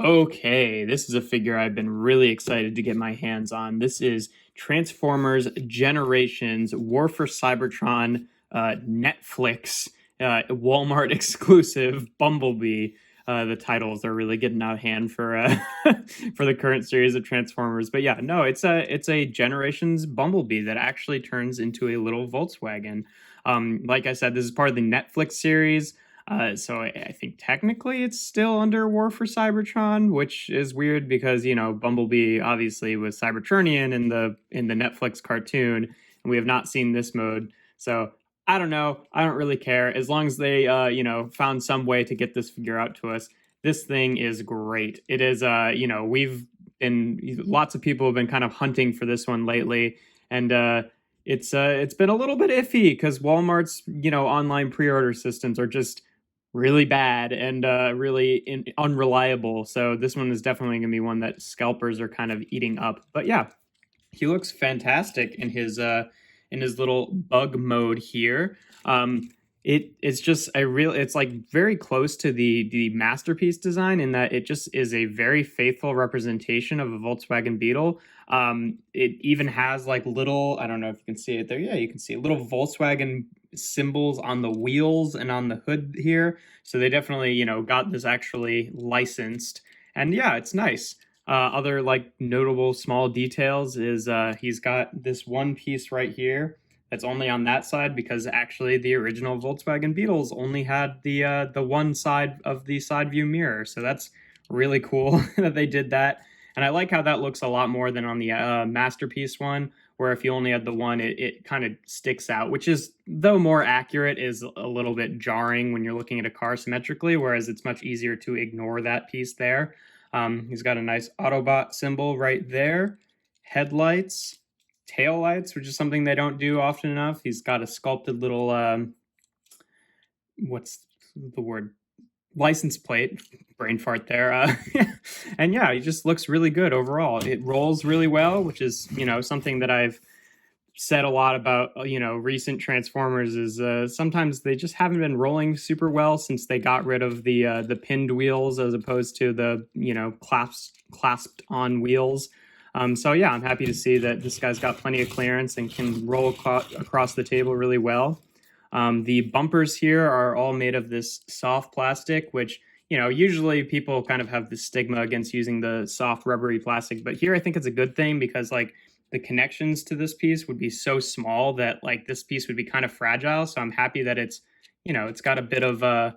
Okay, this is a figure I've been really excited to get my hands on. This is Transformers Generations War for Cybertron Netflix Walmart exclusive Bumblebee. The titles are really getting out of hand for for the current series of Transformers. But yeah, no, it's a Generations Bumblebee that actually turns into a little Volkswagen. Like I said, this is part of the Netflix series. So I think technically it's still under War for Cybertron, which is weird because Bumblebee obviously was Cybertronian in the Netflix cartoon, and we have not seen this mode. So I don't know. I don't really care as long as they found some way to get this figure out to us. This thing is great. It is we've been lots of people have been kind of hunting for this one lately, and it's been a little bit iffy because Walmart's online pre-order systems are just really bad and really unreliable. So this one is definitely going to be one that scalpers are kind of eating up. But yeah, he looks fantastic in his little bug mode here. It's just it's like very close to the masterpiece design in that it just is a very faithful representation of a Volkswagen Beetle. It even has like little, I don't know if you can see it there. Yeah, you can see little Volkswagen symbols on the wheels and on the hood here. So they definitely, got this actually licensed. And yeah, it's nice. Other like notable small details is he's got this one piece right here that's only on that side because actually the original Volkswagen Beetles only had the one side of the side view mirror. So that's really cool that they did that. And I like how that looks a lot more than on the Masterpiece one, where if you only had the one, it kind of sticks out, which is, though more accurate, is a little bit jarring when you're looking at a car symmetrically, whereas it's much easier to ignore that piece there. He's got a nice Autobot symbol right there. Headlights, taillights, which is something they don't do often enough. He's got a sculpted little, what's the word? License plate. Brain fart there. And yeah, he just looks really good overall. It rolls really well, which is, something that I've said a lot about, recent Transformers is sometimes they just haven't been rolling super well since they got rid of the pinned wheels as opposed to the, clasped on wheels. So yeah, I'm happy to see that this guy's got plenty of clearance and can roll across the table really well. The bumpers here are all made of this soft plastic, which, usually people kind of have the stigma against using the soft rubbery plastic. But here I think it's a good thing because like the connections to this piece would be so small that like this piece would be kind of fragile. So I'm happy that it's, it's got a bit of a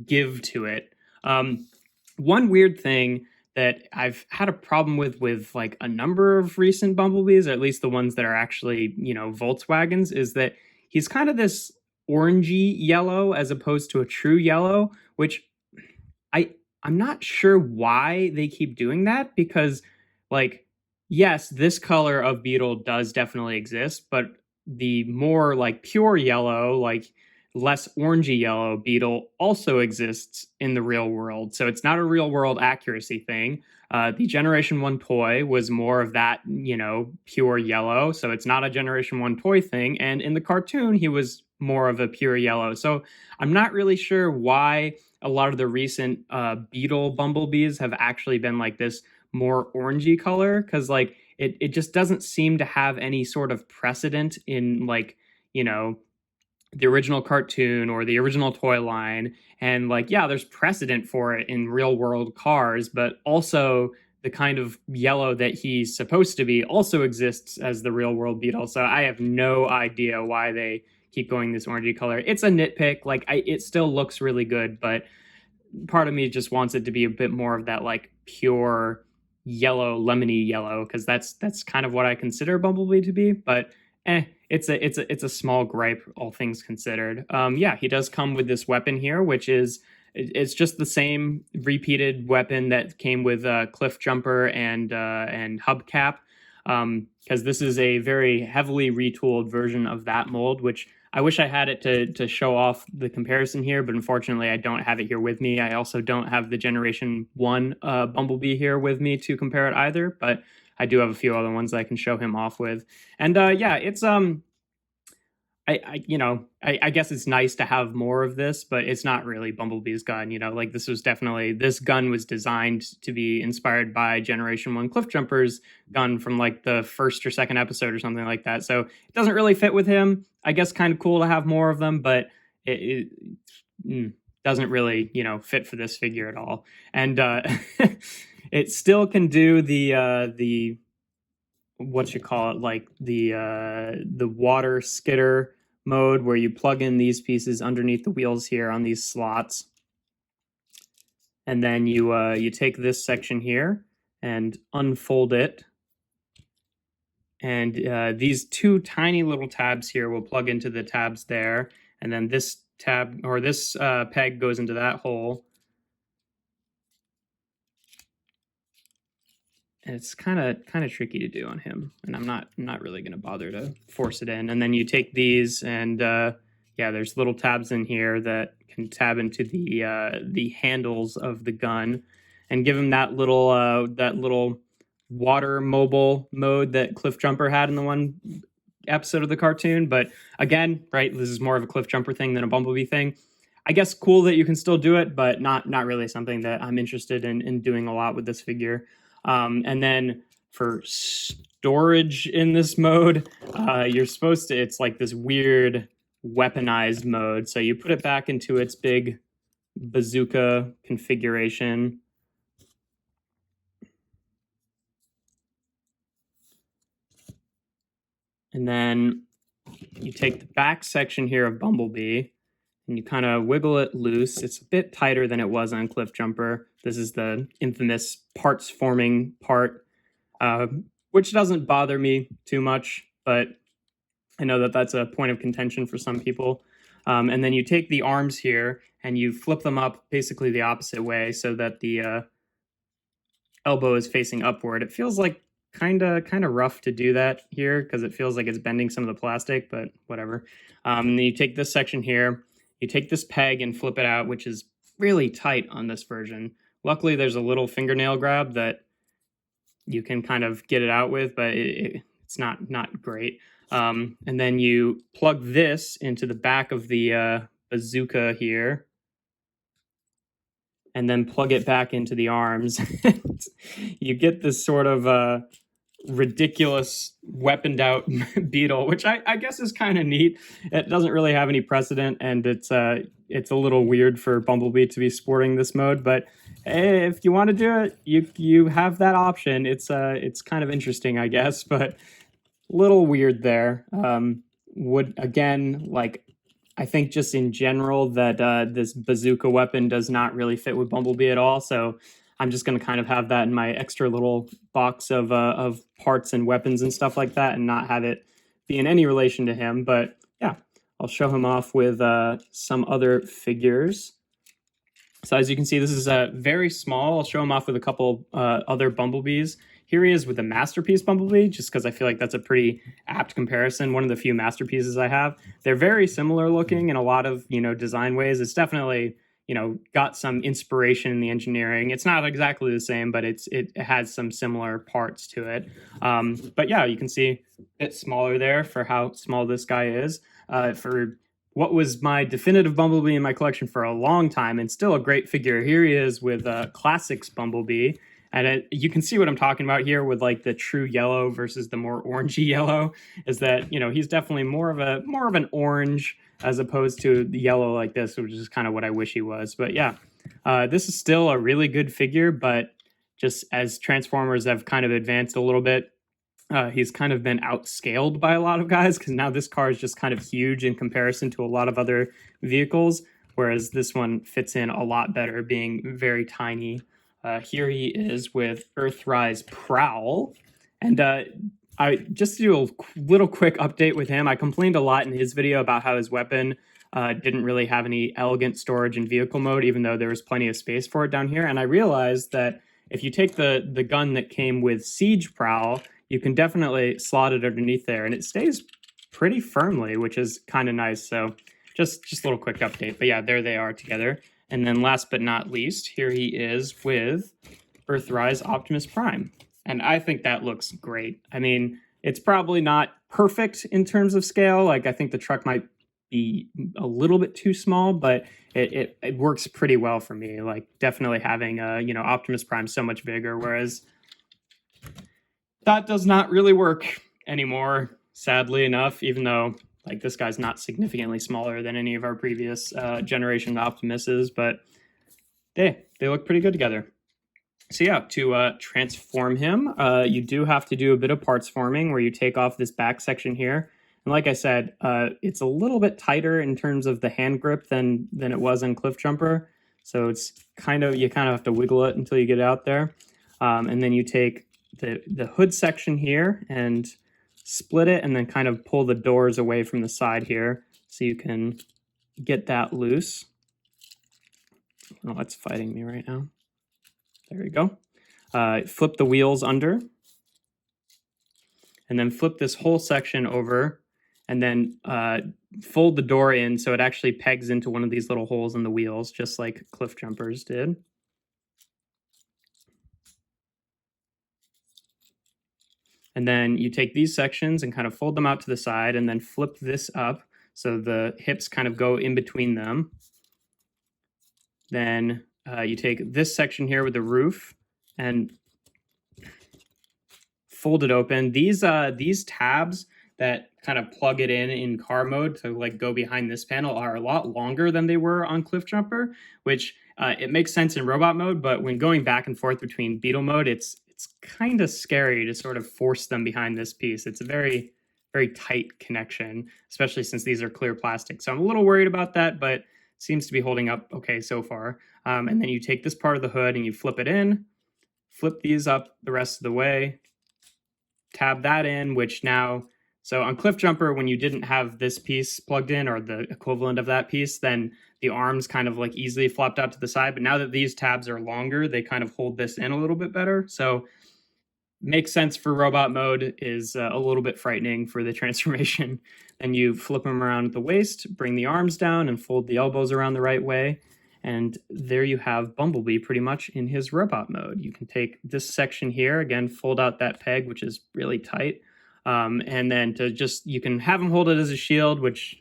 give to it. One weird thing that I've had a problem with like a number of recent Bumblebees, or at least the ones that are actually, Volkswagens, is that he's kind of this orangey yellow as opposed to a true yellow, which I'm not sure why they keep doing that because like, yes, this color of Beetle does definitely exist, but the more like pure yellow, like less orangey yellow Beetle also exists in the real world. So it's not a real world accuracy thing. The Generation 1 toy was more of that, pure yellow. So it's not a Generation 1 toy thing. And in the cartoon, he was more of a pure yellow. So I'm not really sure why a lot of the recent Beetle Bumblebees have actually been like this more orangey color, because like it just doesn't seem to have any sort of precedent in like, the original cartoon or the original toy line. And like, yeah, there's precedent for it in real world cars, but also the kind of yellow that he's supposed to be also exists as the real world Beetle. So I have no idea why they keep going this orangey color. It's a nitpick. Like it still looks really good, but part of me just wants it to be a bit more of that like pure yellow, lemony yellow, because that's kind of what I consider Bumblebee to be. But it's a small gripe, all things considered. Yeah, he does come with this weapon here, which is it's just the same repeated weapon that came with Cliff Jumper and Hubcap, because this is a very heavily retooled version of that mold, which I wish I had it to show off the comparison here, but unfortunately I don't have it here with me. I also don't have the Generation 1 Bumblebee here with me to compare it either, but I do have a few other ones that I can show him off with. And yeah, it's I guess it's nice to have more of this, but it's not really Bumblebee's gun. Like this gun was designed to be inspired by Generation 1 Cliffjumper's gun from like the first or second episode or something like that. So it doesn't really fit with him. I guess kind of cool to have more of them, but it doesn't really, fit for this figure at all. And it still can do the what you call it, like the water skidder mode, where you plug in these pieces underneath the wheels here on these slots, and then you take this section here and unfold it, and these two tiny little tabs here will plug into the tabs there, and then this tab or this peg goes into that hole. And it's kind of tricky to do on him, and I'm not really going to bother to force it in. And then you take these, and there's little tabs in here that can tab into the handles of the gun, and give him that little water mobile mode that Cliffjumper had in the one episode of the cartoon. But again, right, this is more of a Cliffjumper thing than a Bumblebee thing. I guess cool that you can still do it, but not really something that I'm interested in doing a lot with this figure. And then for storage in this mode, it's like this weird weaponized mode. So you put it back into its big bazooka configuration. And then you take the back section here of Bumblebee, and you kind of wiggle it loose. It's a bit tighter than it was on Cliffjumper. This is the infamous parts forming part, which doesn't bother me too much, but I know that that's a point of contention for some people. And then you take the arms here and you flip them up basically the opposite way so that the elbow is facing upward. It feels like kind of rough to do that here because it feels like it's bending some of the plastic, but whatever. And then you take this section here. You take this peg and flip it out, which is really tight on this version. Luckily, there's a little fingernail grab that you can kind of get it out with, but it's not great. And then you plug this into the back of the bazooka here, and then plug it back into the arms. You get this sort of ridiculous weaponed out beetle, which I guess is kind of neat. It doesn't really have any precedent, and it's a little weird for Bumblebee to be sporting this mode, but hey, if you want to do it, you have that option. It's kind of interesting, I guess, but a little weird there. Would again, like, I think just in general that this bazooka weapon does not really fit with Bumblebee at all, so I'm just going to kind of have that in my extra little box of parts and weapons and stuff like that, and not have it be in any relation to him. But yeah, I'll show him off with some other figures. So as you can see, this is very small. I'll show him off with a couple other Bumblebees. Here he is with the Masterpiece Bumblebee, just because I feel like that's a pretty apt comparison. One of the few masterpieces I have. They're very similar looking in a lot of, design ways. It's definitely, got some inspiration in the engineering. It's not exactly the same, but it has some similar parts to it. But yeah, you can see a bit smaller there for how small this guy is. For what was my definitive Bumblebee in my collection for a long time, and still a great figure. Here he is with Classics Bumblebee. And you can see what I'm talking about here with like the true yellow versus the more orangey yellow, is that, he's definitely more of an orange as opposed to the yellow like this, which is kind of what I wish he was. But yeah, this is still a really good figure, but just as Transformers have kind of advanced a little bit, he's kind of been outscaled by a lot of guys, because now this car is just kind of huge in comparison to a lot of other vehicles, whereas this one fits in a lot better, being very tiny. Here he is with Earthrise Prowl, and I just to do a little quick update with him. I complained a lot in his video about how his weapon didn't really have any elegant storage in vehicle mode, even though there was plenty of space for it down here. And I realized that if you take the gun that came with Siege Prowl, you can definitely slot it underneath there, and it stays pretty firmly, which is kind of nice. So just a little quick update. But yeah, there they are together. And then last but not least, here he is with Earthrise Optimus Prime. And I think that looks great. I mean, it's probably not perfect in terms of scale. Like, I think the truck might be a little bit too small, but it works pretty well for me. Like, definitely having Optimus Prime so much bigger, whereas that does not really work anymore, sadly enough, even though like this guy's not significantly smaller than any of our previous generation Optimuses, but they look pretty good together. So yeah, to transform him, you do have to do a bit of parts forming where you take off this back section here. And like I said, it's a little bit tighter in terms of the hand grip than it was in Cliff Jumper. So it's you kind of have to wiggle it until you get out there. And then you take the hood section here and split it and then kind of pull the doors away from the side here so you can get that loose. Oh, it's fighting me right now. There we go. Flip the wheels under and then flip this whole section over and then fold the door in so it actually pegs into one of these little holes in the wheels, just like Cliff Jumpers did. And then you take these sections and kind of fold them out to the side and then flip this up so the hips kind of go in between them. Then you take this section here with the roof and fold it open. These tabs that kind of plug it in car mode to like go behind this panel are a lot longer than they were on Cliff Jumper, which it makes sense in robot mode, but when going back and forth between Beetle mode, it's kind of scary to sort of force them behind this piece. It's a very, very tight connection, especially since these are clear plastic. So I'm a little worried about that, but seems to be holding up okay so far. And then you take this part of the hood and you flip it in, flip these up the rest of the way, tab that in, which now, so on Cliff Jumper, when you didn't have this piece plugged in or the equivalent of that piece, then the arms kind of like easily flopped out to the side. But now that these tabs are longer, they kind of hold this in a little bit better. So makes sense for robot mode, is a little bit frightening for the transformation. And you flip them around at the waist, bring the arms down and fold the elbows around the right way. And there you have Bumblebee pretty much in his robot mode. You can take this section here, again, fold out that peg, which is really tight. And then you can have him hold it as a shield, which,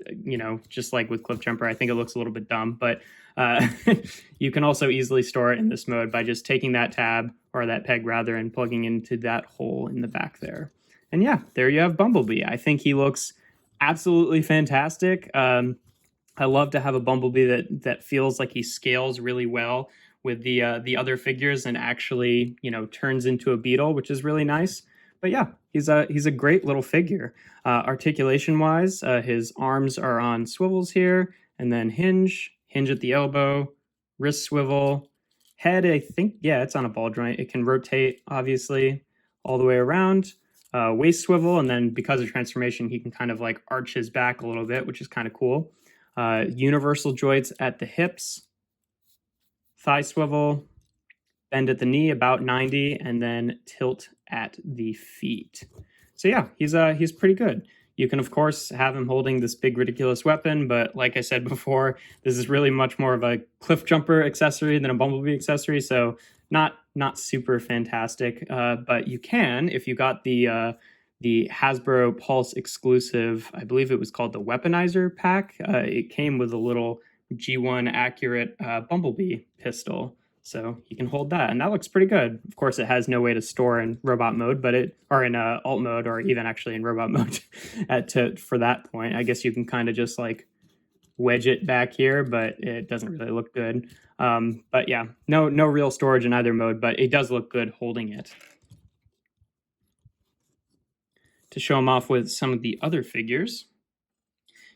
just like with Cliff Jumper, I think it looks a little bit dumb, but you can also easily store it in this mode by just taking that tab, or that peg rather, and plugging into that hole in the back there. And yeah, there you have Bumblebee. I think he looks absolutely fantastic. I love to have a Bumblebee that feels like he scales really well with the other figures and actually, turns into a Beetle, which is really nice. But yeah, he's a great little figure. Articulation wise, his arms are on swivels here, and then hinge at the elbow, wrist swivel, head. I think, yeah, it's on a ball joint. It can rotate obviously all the way around. Waist swivel, and then because of transformation, he can kind of like arch his back a little bit, which is kind of cool. Universal joints at the hips, thigh swivel, bend at the knee about 90, and then tilt at the feet. So yeah, he's pretty good. You can of course have him holding this big ridiculous weapon, but like I said before, this is really much more of a Cliff Jumper accessory than a Bumblebee accessory, so not super fantastic. But you can, if you got the Hasbro Pulse exclusive, I believe it was called the Weaponizer pack. It came with a little G1 accurate Bumblebee pistol. So you can hold that, and that looks pretty good. Of course, it has no way to store in robot mode, or in alt mode, or even actually in robot mode for that point. I guess you can kind of just like wedge it back here, but it doesn't really look good. But yeah, no real storage in either mode, but it does look good holding it. To show him off with some of the other figures,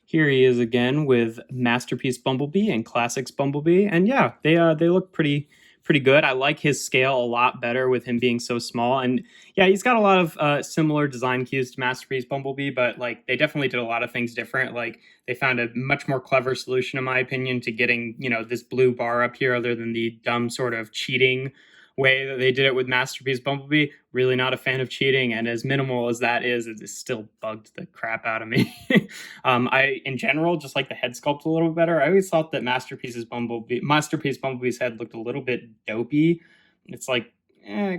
here he is again with Masterpiece Bumblebee and Classics Bumblebee, and yeah, they look pretty good. I like his scale a lot better with him being so small, and yeah, he's got a lot of similar design cues to Masterpiece Bumblebee, but like they definitely did a lot of things different. Like they found a much more clever solution, in my opinion, to getting this blue bar up here, other than the dumb sort of cheating way that they did it with Masterpiece Bumblebee. Really not a fan of cheating, and as minimal as that is, it still bugged the crap out of me. I, in general, just like the head sculpt a little bit better. I always thought that Masterpiece Bumblebee's head looked a little bit dopey. It's like,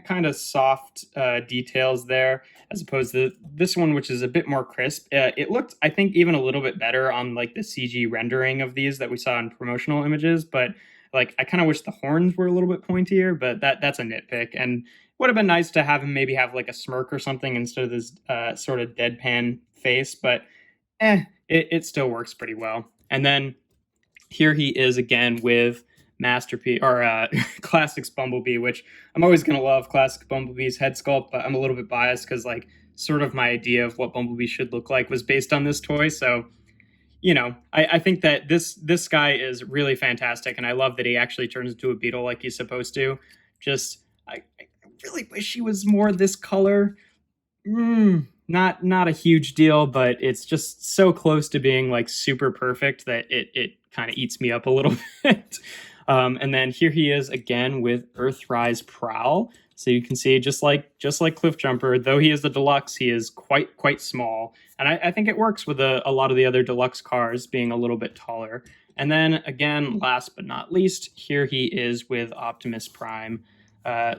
kind of soft details there, as opposed to this one, which is a bit more crisp. It looked, I think, even a little bit better on like the CG rendering of these that we saw in promotional images. But like, I kind of wish the horns were a little bit pointier, but that's a nitpick. And would have been nice to have him maybe have like a smirk or something instead of this sort of deadpan face. But it still works pretty well. And then here he is again with Masterpiece or Classics Bumblebee, which I'm always going to love Classic Bumblebee's head sculpt, but I'm a little bit biased because like sort of my idea of what Bumblebee should look like was based on this toy. So, you know, I think that this guy is really fantastic, and I love that he actually turns into a beetle like he's supposed to. Just, I really wish he was more this color. Not a huge deal, but it's just so close to being like super perfect that it kind of eats me up a little bit. And then here he is again with Earthrise Prowl. So you can see just like Cliff Jumper, though he is the deluxe, he is quite small. And I think it works with a lot of the other deluxe cars being a little bit taller. And then again, last but not least, here he is with Optimus Prime,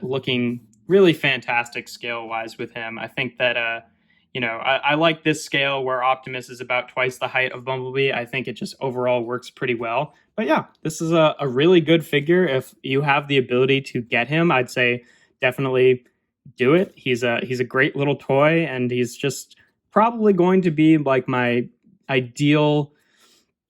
looking really fantastic scale-wise with him. I think that you know, I like this scale where Optimus is about twice the height of Bumblebee. I think it just overall works pretty well. But yeah, this is a really good figure. If you have the ability to get him, I'd say definitely do it. He's a great little toy, and he's just probably going to be like my ideal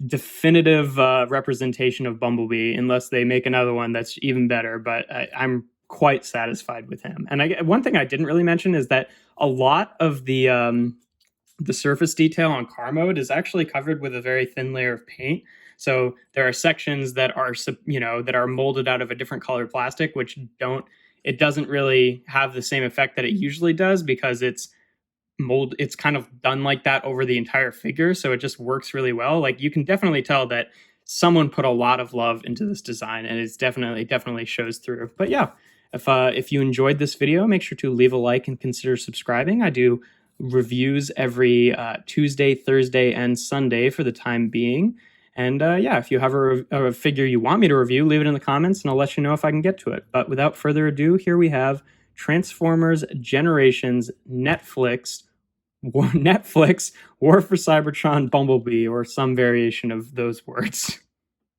definitive representation of Bumblebee, unless they make another one that's even better. But I'm quite satisfied with him. And one thing I didn't really mention is that a lot of the surface detail on car mode is actually covered with a very thin layer of paint. So there are sections that are, you know, that are molded out of a different colored plastic, which it doesn't really have the same effect that it usually does, because it's kind of done like that over the entire figure. So it just works really well. Like, you can definitely tell that someone put a lot of love into this design, and it's definitely shows through. But yeah, if you enjoyed this video, make sure to leave a like and consider subscribing. I do reviews every Tuesday, Thursday, and Sunday for the time being. And yeah, if you have a figure you want me to review, leave it in the comments, and I'll let you know if I can get to it. But without further ado, here we have Transformers Generations Netflix War for Cybertron Bumblebee, or some variation of those words.